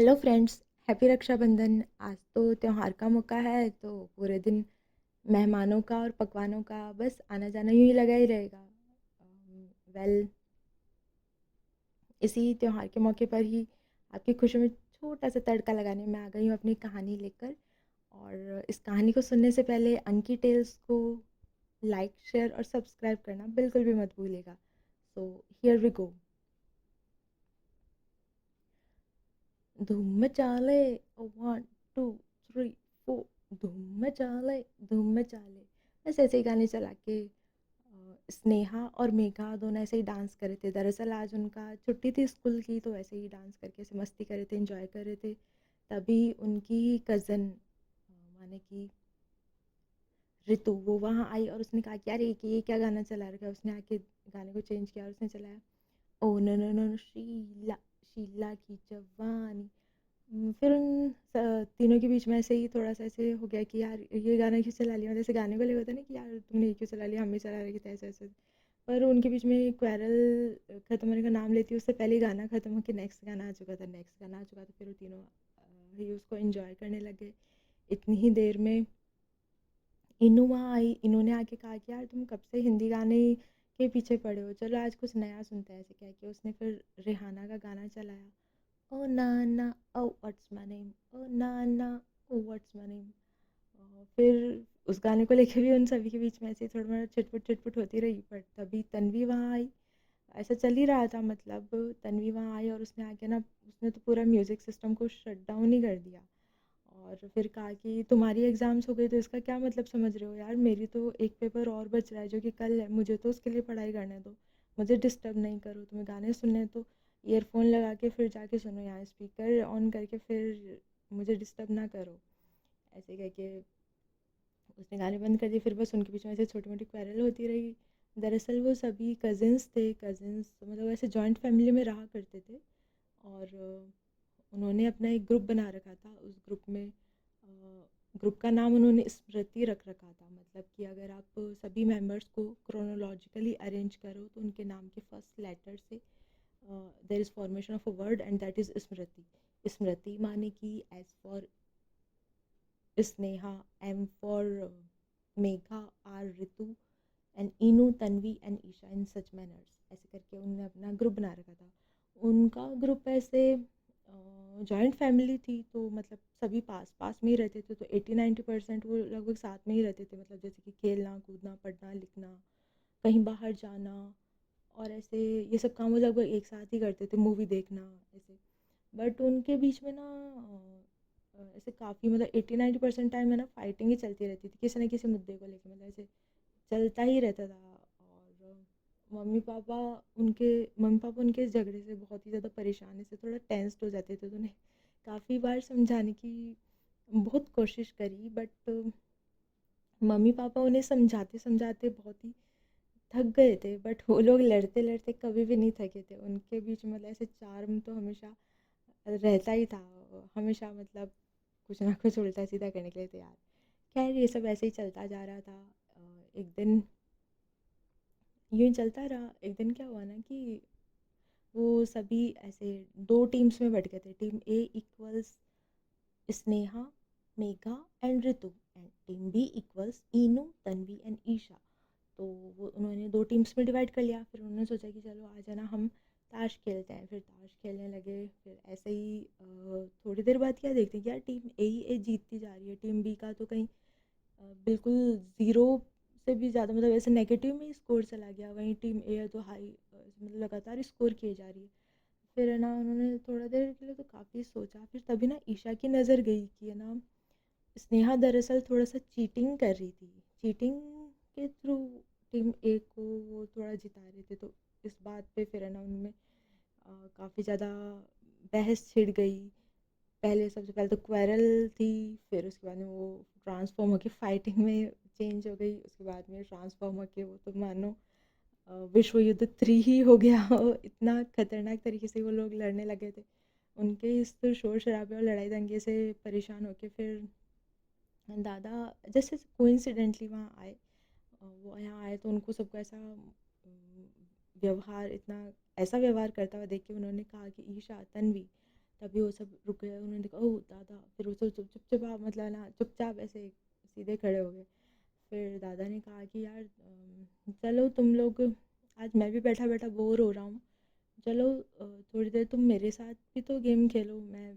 Hello friends, happy Rakshabandhan. आज तो त्योहार का मौका है तो पूरे दिन मेहमानों का और पकवानों का बस आना जाना यूं ही लगा ही रहेगा। वेल, इसी त्योहार के मौके पर ही आपकी खुशी में छोटा सा तड़का लगाने में आ गई हूँ अपनी कहानी लेकर। और इस कहानी को सुनने से पहले अंकी टेल्स को लाइक, शेयर और सब्सक्राइब करना बिल्कुल भी मत भूलिएगा। So here we go. धूम मचा ले, 1 2 3 4। धूम मचा ले, धूम मचा ले। बस ऐसे ही गाने चला के स्नेहा और मेघा दोनों ऐसे ही डांस कर रहे थे। दरअसल आज उनका छुट्टी थी स्कूल की, तो ऐसे ही डांस करके ऐसे मस्ती कर रहे थे, एंजॉय कर रहे थे। तभी उनकी ही कज़न माने कि ऋतु वो वहाँ आई और उसने कहा कि यार ये क्या गाना चला रखा है। उसने आके गाने को चेंज किया और उसने चलाया, oh no no no Sheila, Sheila की जवानी। फिर उन तीनों के बीच में ऐसे ही थोड़ा सा ऐसे हो गया कि यार ये गाना क्यों चला लिया। मतलब ऐसे गाने को लेकर होता है ना कि यार तुमने ये क्यों चला लिया, हम भी चला रहे थे ऐसे ऐसे। पर उनके बीच में क्वेरल खत्म होने का नाम लेती है उससे पहले ही गाना खत्म हो के नेक्स्ट गाना आ चुका था, नेक्स्ट गाना आ चुका था। फिर वो तीनों ही उसको एंजॉय करने लगे। इतनी ही देर में इनू वहाँ आई। इन्होंने आके कहा कि यार तुम कब से हिंदी गाने के पीछे पड़े हो, चलो आज कुछ नया सुनते हैं। ऐसे क्या कि उसने फिर रिहाना का गाना चलाया, ओ नाना, ओ what's my name, O Nana, O what's my name. फिर उस गाने को लेके भी उन सभी के बीच में ऐसे थोड़ा मोड़ा चिटपुट चिटपुट होती रही। पर तभी तन्वी वहाँ आई। ऐसा चल ही रहा था, मतलब तन्वी वहाँ आई और उसने आके ना, उसने तो पूरा म्यूज़िक सिस्टम को शट डाउन ही कर दिया। और फिर कहा कि तुम्हारी एग्ज़ाम्स हो गई तो इसका क्या मतलब समझ रहे हो यार, मेरी तो एक पेपर और बच रहा है जो कि कल है, मुझे तो उसके लिए पढ़ाई करने दो, मुझे डिस्टर्ब नहीं करो। तुम्हें गाने सुनने हैं तो ईयरफोन लगा के फिर जाके सुनो, यहाँ स्पीकर ऑन करके फिर मुझे डिस्टर्ब ना करो। ऐसे कह के उसने गाने बंद कर दिए। फिर बस उनके बीच में ऐसे छोटी मोटी क्वारल होती रही। दरअसल वो सभी कज़िन्स थे, कज़िन्स मतलब ऐसे जॉइंट फैमिली में रहा करते थे। और उन्होंने अपना एक ग्रुप बना रखा था। उस ग्रुप में ग्रुप का नाम उन्होंने स्मृति रख रखा था। मतलब कि अगर आप सभी मेंबर्स को क्रोनोलॉजिकली अरेंज करो तो उनके नाम के फर्स्ट लेटर से there is formation of a word and that is Smriti. Smriti माने कि S for Sneha, M for Megha, R Ritu, and Inu, Tanvi and Isha, in such manners. ऐसे करके उन्होंने अपना ग्रुप बना रखा था। उनका ग्रुप ऐसे जॉइंट फैमिली थी तो मतलब सभी पास पास में ही रहते थे, तो 80-90% वो लगभग साथ में ही रहते थे। मतलब जैसे कि खेलना कूदना, पढ़ना लिखना, कहीं बाहर जाना और ऐसे ये सब काम वो लगभग एक साथ ही करते थे, मूवी देखना ऐसे। बट उनके बीच में ना ऐसे काफ़ी मतलब 80-90% टाइम है ना फाइटिंग ही चलती रहती थी किसी न किसी मुद्दे को लेकर। मतलब ऐसे चलता ही रहता था। और मम्मी पापा मम्मी पापा उनके इस झगड़े से बहुत ही ज़्यादा परेशान, से थोड़ा टेंस्ड हो जाते थे। तो उन्हें काफ़ी बार समझाने की बहुत कोशिश करी, बट मम्मी पापा उन्हें समझाते समझाते बहुत ही थक गए थे। बट वो लोग लड़ते लड़ते कभी भी नहीं थके थे। उनके बीच में मतलब ऐसे चार्म तो हमेशा रहता ही था। हमेशा मतलब कुछ ना कुछ उल्टा सीधा करने के लिए तैयार। खैर ये सब ऐसे ही चलता जा रहा था। एक दिन यूँ ही चलता रहा। एक दिन क्या हुआ ना कि वो सभी ऐसे दो टीम्स में बट गए थे। Team A equals Sneha, Megha and Ritu, and team B equals Inu, Tanvi and Isha. तो वो उन्होंने दो टीम्स में डिवाइड कर लिया। फिर उन्होंने सोचा कि चलो आज है ना हम ताश खेलते हैं। फिर ताश खेलने लगे। फिर ऐसे ही थोड़ी देर बाद क्या देखते हैं कि यार टीम ए ही जीतती जा रही है। टीम बी का तो कहीं बिल्कुल ज़ीरो से भी ज़्यादा मतलब ऐसे नेगेटिव में ही स्कोर चला गया। वहीं टीम ए है तो हाई मतलब लगातार स्कोर किए जा रही है। फिर है ना उन्होंने थोड़ा देर के लिए तो काफ़ी सोचा। फिर तभी ना ईशा की नज़र गई कि है ना स्नेहा दरअसल थोड़ा सा चीटिंग कर रही थी। चीटिंग के थ्रू टीम ए को वो थोड़ा जिता रहे थे। तो इस बात पे फिर है ना उनमें काफ़ी ज़्यादा बहस छिड़ गई। पहले सबसे पहले तो क्वेरल थी। फिर उसके बाद में वो ट्रांसफॉर्म होके फाइटिंग में चेंज हो गई। उसके बाद में ट्रांसफॉर्म होके वो तो मानो विश्व युद्ध 3 ही हो गया हो। इतना खतरनाक तरीके से वो लोग लड़ने लगे थे। उनके इस तो शोर शराबे और लड़ाई दंगे से परेशान होके फिर दादा जैसे कोइंसिडेंटली वहाँ आए। वो यहाँ आए तो उनको सबको ऐसा व्यवहार इतना ऐसा व्यवहार करता हुआ देख के उन्होंने कहा कि ईशा, तन्वी, तभी वो सब रुक गए, उन्होंने देखा ओह दादा, फिर वो सब चुपचाप मतलब ना चुपचाप ऐसे सीधे खड़े हो गए। फिर दादा ने कहा कि यार चलो तुम लोग, आज मैं भी बैठा बैठा बोर हो रहा हूँ, चलो थोड़ी देर तुम मेरे साथ भी तो गेम खेलो, मैं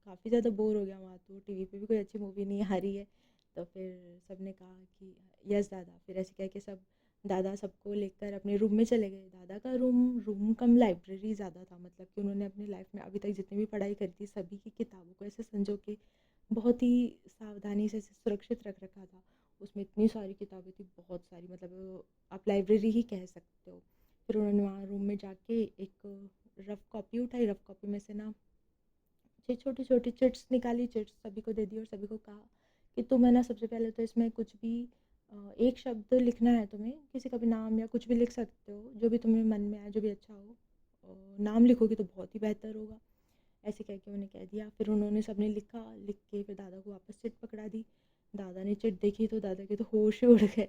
काफ़ी ज़्यादा बोर हो गया, वहाँ तो टीवी पे भी कोई अच्छी मूवी नहीं आ रही है। तो फिर सबने कहा कि यस दादा। फिर ऐसे कह के सब दादा सबको लेकर अपने रूम में चले गए। दादा का रूम रूम कम लाइब्रेरी ज़्यादा था, मतलब कि उन्होंने अपनी लाइफ में अभी तक जितनी भी पढ़ाई करी थी सभी की किताबों को ऐसे संजो के बहुत ही सावधानी से सुरक्षित रख रखा था। उसमें इतनी सारी किताबें थी, बहुत सारी, मतलब आप लाइब्रेरी ही कह सकते हो। फिर उन्होंने वहाँ रूम में जाके एक रफ कॉपी उठाई, रफ कॉपी में से ना छोटी छोटी चिट्स निकाली, चिट्स सभी को दे दी और सभी को कहा कि तुम्हें ना सबसे पहले तो इसमें कुछ भी एक शब्द लिखना है, तुम्हें किसी का भी नाम या कुछ भी लिख सकते हो, जो भी तुम्हें मन में आए, जो भी अच्छा हो। नाम लिखोगे तो बहुत ही बेहतर होगा। ऐसे कह के उन्हें कह दिया। फिर उन्होंने सबने लिखा, लिख के फिर दादा को वापस चिट पकड़ा दी। दादा ने चिट देखी तो दादा के तो होश ही उड़ गए।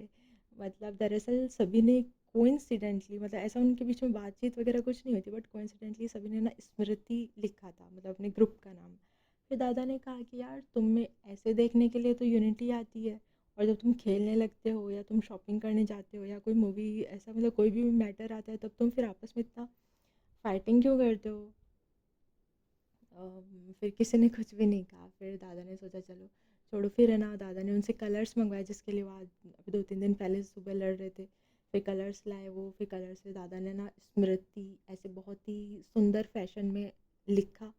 मतलब दरअसल सभी ने कोइंसिडेंटली, मतलब ऐसा उनके बीच में बातचीत वगैरह कुछ नहीं होती, बट कोइंसिडेंटली सभी ने ना स्मृति लिखा था, मतलब अपने ग्रुप का नाम। फिर दादा ने कहा कि यार तुम में ऐसे देखने के लिए तो यूनिटी आती है, और जब तुम खेलने लगते हो या तुम शॉपिंग करने जाते हो या कोई मूवी ऐसा, मतलब कोई भी मैटर आता है, तब तुम फिर आपस में इतना फाइटिंग क्यों करते हो। फिर किसी ने कुछ भी नहीं कहा। फिर दादा ने सोचा चलो छोड़ो, फिर है ना दादा ने उनसे कलर्स मंगवाए, जिसके लिए वो आज अभी 2-3 दिन पहले सुबह लड़ रहे थे। फिर कलर्स लाए वो, फिर कलर से दादा ने ना स्मृति ऐसे बहुत ही सुंदर फैशन में लिखा।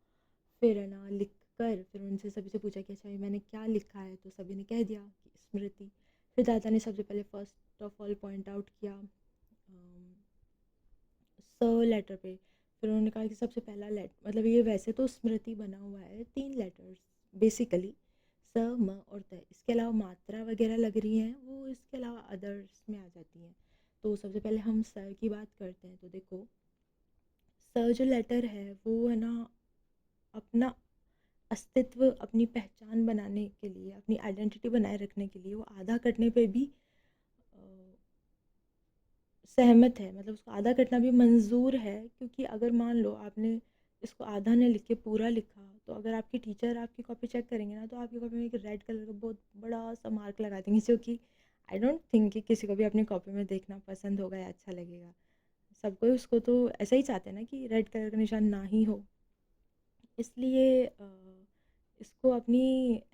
फिर है ना लिख कर फिर उनसे सभी से पूछा कि अच्छा ये मैंने क्या लिखा है, तो सभी ने कह दिया कि स्मृति। फिर दादा ने सबसे पहले first of all point out किया स लेटर पे। फिर उन्होंने कहा कि सबसे पहला लेटर, मतलब ये वैसे तो स्मृति बना हुआ है 3 लेटर्स बेसिकली, स म और त। इसके अलावा मात्रा वगैरह लग रही हैं वो इसके अलावा अदर्स में आ जाती हैं। तो सबसे पहले हम स की बात करते हैं। तो देखो स जो लेटर है वो है ना अपना अस्तित्व, अपनी पहचान बनाने के लिए, अपनी आइडेंटिटी बनाए रखने के लिए वो आधा कटने पे भी अ, सहमत है, मतलब उसको आधा कटना भी मंज़ूर है। क्योंकि अगर मान लो आपने इसको आधा नहीं लिख के पूरा लिखा, तो अगर आपकी टीचर आपकी कॉपी चेक करेंगे ना, तो आपकी कॉपी में एक रेड कलर का बहुत बड़ा सा मार्क लगा देंगे, जो कि आई डोंट थिंक कि किसी को भी अपनी कॉपी में देखना पसंद होगा या अच्छा लगेगा। सब कोई उसको तो ऐसा ही चाहते हैं ना कि रेड कलर का निशान ना ही हो। इसलिए इसको अपनी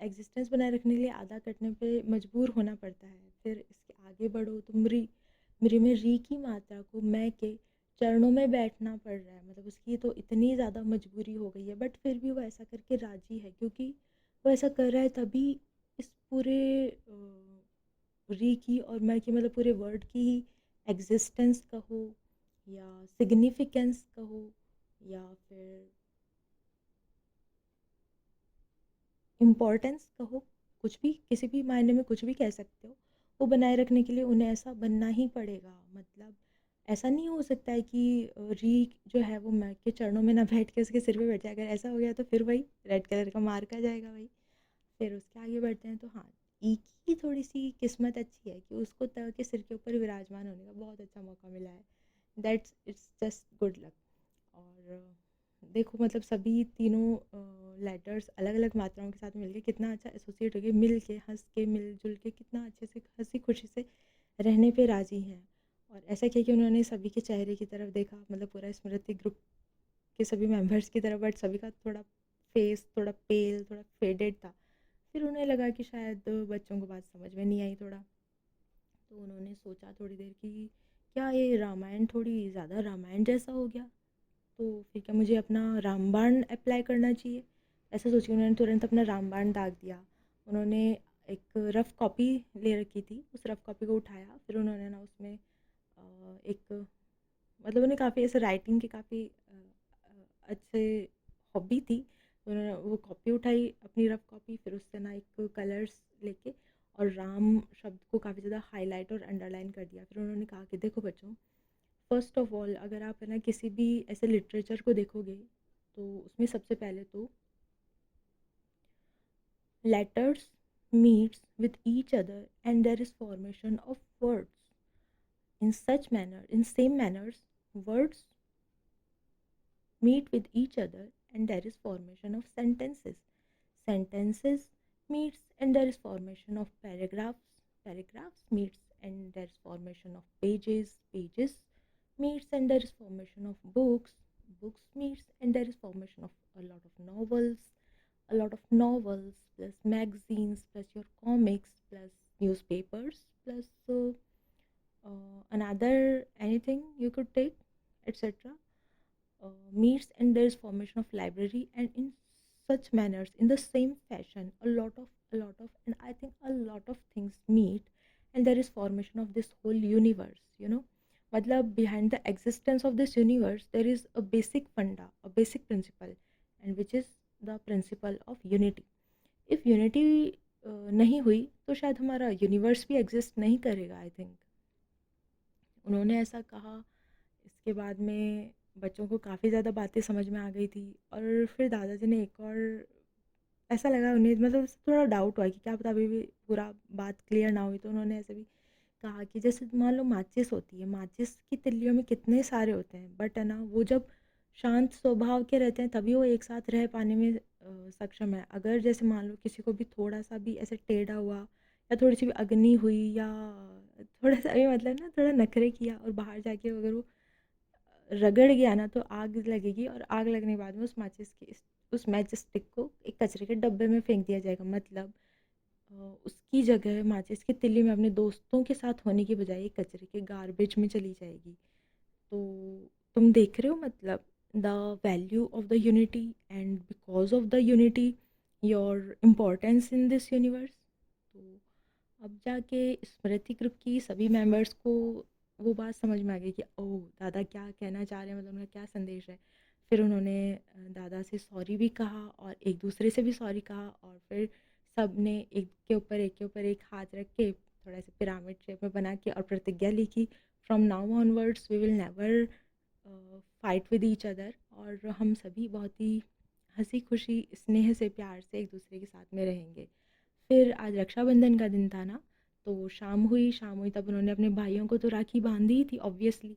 एग्जिस्टेंस बनाए रखने के लिए आधा कटने पे मजबूर होना पड़ता है। फिर इसके आगे बढ़ो तो मृ में री की मात्रा को मैं के चरणों में बैठना पड़ रहा है, मतलब उसकी तो इतनी ज़्यादा मजबूरी हो गई है, बट फिर भी वो ऐसा करके राजी है, क्योंकि वो ऐसा कर रहा है तभी इस पूरे री की और मैं की, मतलब पूरे वर्ड की ही एग्जिस्टेंस कहो या सिग्निफिकेंस कहो या फिर इम्पोर्टेंस कहो, कुछ भी किसी भी मायने में कुछ भी कह सकते हो, वो बनाए रखने के लिए उन्हें ऐसा बनना ही पड़ेगा। मतलब ऐसा नहीं हो सकता है कि री जो है वो मैं के चरणों में ना बैठ के उसके सिर पे बैठ जाए। अगर ऐसा हो गया तो फिर वही रेड कलर का मार्क आ जाएगा भाई। फिर उसके आगे बढ़ते हैं तो हाँ, ई की थोड़ी सी किस्मत अच्छी है कि उसको त के सिर के ऊपर विराजमान होने का बहुत अच्छा मौका मिला है। That's it's just good luck. और देखो मतलब सभी तीनों लेटर्स अलग अलग मात्राओं के साथ मिलके कितना अच्छा एसोसिएट हो गए, मिल के हंस के मिलजुल के कितना अच्छे से हंसी खुशी से रहने पे राजी हैं। और ऐसा किया कि उन्होंने सभी के चेहरे की तरफ देखा, मतलब पूरा स्मृति ग्रुप के सभी मेंबर्स की तरफ, बट सभी का थोड़ा फेस थोड़ा पेल थोड़ा फेडेड था। फिर उन्हें लगा कि शायद बच्चों को बात समझ में नहीं आई थोड़ा। तो उन्होंने सोचा थोड़ी देर कि क्या ये रामायण थोड़ी ज़्यादा रामायण जैसा हो गया, तो फिर क्या मुझे अपना रामबाण अप्लाई करना चाहिए। ऐसा सोच के उन्होंने तुरंत अपना रामबाण दाग दिया। उन्होंने एक रफ़ कॉपी ले रखी थी, उस रफ़ कॉपी को उठाया, फिर उन्होंने ना उसमें एक, मतलब उन्हें काफ़ी ऐसे राइटिंग के काफ़ी अच्छे हॉबी थी। तो उन्होंने वो कॉपी उठाई अपनी रफ़ कॉपी, फिर उससे ना एक कलर्स लेके और राम शब्द को काफ़ी ज़्यादा हाईलाइट और अंडरलाइन कर दिया। फिर उन्होंने कहा कि देखो बच्चों, फर्स्ट ऑफ ऑल अगर आप है ना किसी भी ऐसे लिटरेचर को देखोगे, तो उसमें सबसे पहले तो letters meets with each other and there is formation of words in such manner in same manners words meet with each other and there is formation of sentences. Sentences meets and there is formation of paragraphs. Paragraphs meets and there is formation of pages. Pages meets and there is formation of books. Books meets and there is formation of a lot of novels. A lot of novels plus magazines plus your comics plus newspapers plus another anything you could take, etc. Meets and there is formation of library, and in such manners in the same fashion a lot of and I think a lot of things meet and there is formation of this whole universe, matlab behind the existence of this universe there is a basic funda, a basic principle, and which is the principle of unity. If unity नहीं हुई तो शायद हमारा universe भी exist नहीं करेगा, I think. उन्होंने ऐसा कहा। इसके बाद में बच्चों को काफ़ी ज़्यादा बातें समझ में आ गई थी, और फिर दादाजी ने एक और ऐसा लगा उन्हें, मतलब थोड़ा डाउट हुआ कि क्या पता अभी भी पूरा बात क्लियर ना हुई, तो उन्होंने ऐसे भी कहा कि जैसे मान लो माचिस होती है, माचिस की तिल्लियों में कितने सारे होते हैं, बट है ना वो जब शांत स्वभाव के रहते हैं तभी वो एक साथ रह पाने में सक्षम है। अगर जैसे मान लो किसी को भी थोड़ा सा भी ऐसे टेढ़ा हुआ या थोड़ी सी भी अग्नि हुई या थोड़ा सा भी मतलब ना थोड़ा नखरे किया और बाहर जाके अगर वो रगड़ गया ना तो आग लगेगी, और आग लगने के बाद में उस मैच स्टिक को एक कचरे के डब्बे में फेंक दिया जाएगा। मतलब उसकी जगह माचिस की तिल्ली में अपने दोस्तों के साथ होने की बजाय एक कचरे के गार्बेज में चली जाएगी। तो तुम देख रहे हो मतलब the value of the unity, and because of the unity your importance in this universe. तो अब जाके स्मृति ग्रुप की सभी मेंबर्स को वो बात समझ में आ गई कि ओह दादा क्या कहना चाह रहे हैं, मतलब उनका क्या संदेश है। फिर उन्होंने दादा से सॉरी भी कहा और एक दूसरे से भी सॉरी कहा, और फिर सब ने एक के ऊपर एक हाथ रख के थोड़ा सा पिरामिड शेप में बना के और प्रतिज्ञा ली कि from now onwards we will never fight with each other, और हम सभी बहुत ही हंसी खुशी स्नेह से प्यार से एक दूसरे के साथ में रहेंगे। फिर आज रक्षाबंधन का दिन था ना, तो शाम हुई तब उन्होंने अपने भाइयों को तो राखी बांधी ही थी ऑब्वियसली।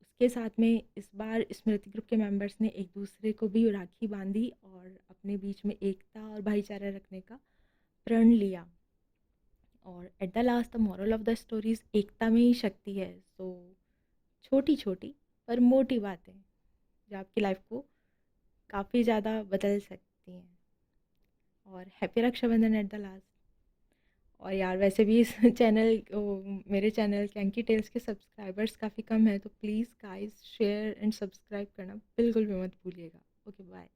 उसके साथ में इस बार स्मृति ग्रुप के मेंबर्स ने एक दूसरे को भी राखी बांधी और अपने बीच में एकता और भाईचारा रखने का प्रण लिया। और at the last the moral of the stories, एकता में ही शक्ति है। सो छोटी छोटी पर मोटी बातें जो आपकी लाइफ को काफ़ी ज़्यादा बदल सकती हैं। और happy Rakshabandhan at the last. और यार वैसे भी इस मेरे चैनल कैंकी टेल्स के सब्सक्राइबर्स काफ़ी कम है, तो please guys share and subscribe करना बिल्कुल भी मत भूलिएगा। Okay bye.